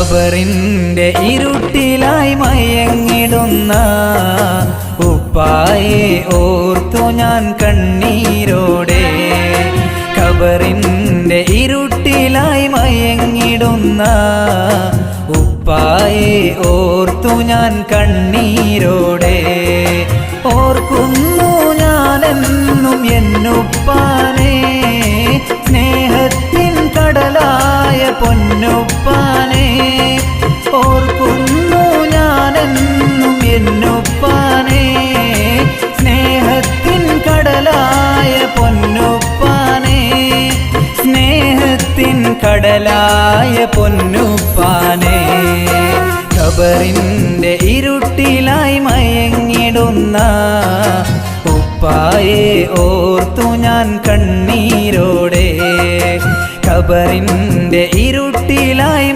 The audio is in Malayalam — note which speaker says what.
Speaker 1: ഖബറിന്റെ ഇരുട്ടിലായി മയങ്ങിടുന്ന ഉപ്പായെ ഓർത്തു ഞാൻ കണ്ണീരോടെ. ഖബറിന്റെ ഇരുട്ടിലായി മയങ്ങിടുന്ന ഉപ്പായെ ഓർത്തു ഞാൻ കണ്ണീരോടെ. ഓർക്കുന്നു ഞാനെന്നും എന്നുപ്പാനെ, സ്നേഹത്തിൻ കടലായ പൊന്നുപ്പാനെ. ഓർക്കുന്നു ഞാനെന്നും എന്നുപ്പാനെ, സ്നേഹത്തിൻ കടലായ പൊന്നുപ്പാനെ. സ്നേഹത്തിൻ കടലായ പൊന്നുപ്പാനെ. ഖബറിന്റെ ഇരുട്ടിലായി മയങ്ങിടുന്ന ഉപ്പായെ ഓർത്തു ഞാൻ കണ്ണീരോടെ. ഖബറിന്റെ ഇരുട്ടിലായി